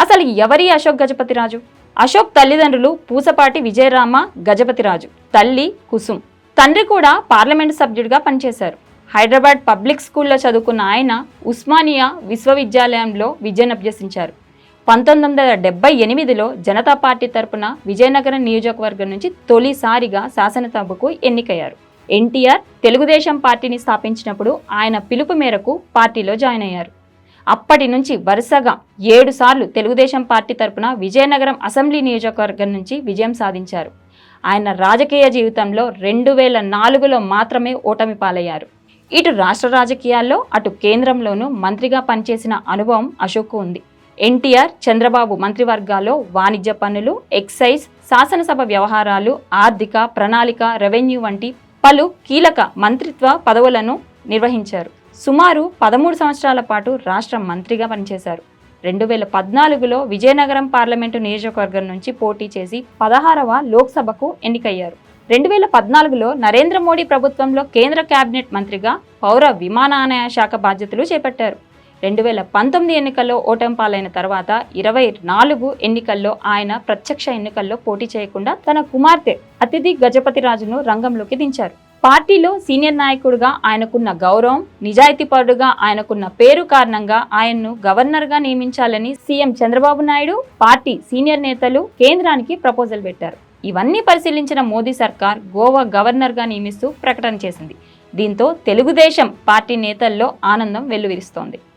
అసలు ఎవరి అశోక్ గజపతిరాజు? అశోక్ తల్లిదండ్రులు పూసపాటి విజయరామ గజపతిరాజు, తల్లి కుసుమ్. తండ్రి కూడా పార్లమెంటు సభ్యుడిగా పనిచేశారు. హైదరాబాద్ పబ్లిక్ స్కూల్లో చదువుకున్న ఆయన ఉస్మానియా విశ్వవిద్యాలయంలో విద్యనభ్యసించారు. 1978లో జనతా పార్టీ తరపున విజయనగరం నియోజకవర్గం నుంచి తొలిసారిగా శాసనసభకు ఎన్నికయ్యారు. ఎన్టీఆర్ తెలుగుదేశం పార్టీని స్థాపించినప్పుడు ఆయన పిలుపు మేరకు పార్టీలో జాయిన్ అయ్యారు. అప్పటి నుంచి వరుసగా 7 సార్లు తెలుగుదేశం పార్టీ తరపున విజయనగరం అసెంబ్లీ నియోజకవర్గం నుంచి విజయం సాధించారు. ఆయన రాజకీయ జీవితంలో 2004లో మాత్రమే ఓటమి పాలయ్యారు. ఇటు రాష్ట్ర రాజకీయాల్లో అటు కేంద్రంలోనూ మంత్రిగా పనిచేసిన అనుభవం అశోక్కు ఉంది. ఎన్టీఆర్, చంద్రబాబు మంత్రివర్గాల్లో వాణిజ్య పన్నులు, ఎక్సైజ్, శాసనసభ వ్యవహారాలు, ఆర్థిక, ప్రణాళిక, రెవెన్యూ వంటి పలు కీలక మంత్రిత్వ పదవులను నిర్వహించారు. సుమారు 13 సంవత్సరాల పాటు రాష్ట్ర మంత్రిగా పనిచేశారు. 2014లో విజయనగరం పార్లమెంటు నియోజకవర్గం నుంచి పోటీ చేసి 16వ లోక్సభకు ఎన్నికయ్యారు. 2014లో నరేంద్ర మోడీ ప్రభుత్వంలో కేంద్ర కేబినెట్ మంత్రిగా పౌర విమానయాన శాఖ బాధ్యతలు చేపట్టారు. 2019 ఎన్నికల్లో ఓటమి పాలైన తర్వాత 24 ఎన్నికల్లో ఆయన ప్రత్యక్ష ఎన్నికల్లో పోటీ చేయకుండా తన కుమార్తె అతిథి గజపతిరాజును రంగంలోకి దించారు. పార్టీలో సీనియర్ నాయకుడిగా ఆయనకున్న గౌరవం, నిజాయితీపరుడుగా ఆయనకున్న పేరు కారణంగా ఆయన్ను గవర్నర్గా నియమించాలని CM Chandrababu Naidu, party senior నేతలు కేంద్రానికి ప్రపోజల్ పెట్టారు. ఇవన్నీ పరిశీలించిన మోదీ సర్కార్ గోవా గవర్నర్గా నియమిస్తూ ప్రకటన చేసింది. దీంతో తెలుగుదేశం పార్టీ నేతల్లో ఆనందం వెల్లువిరుస్తోంది.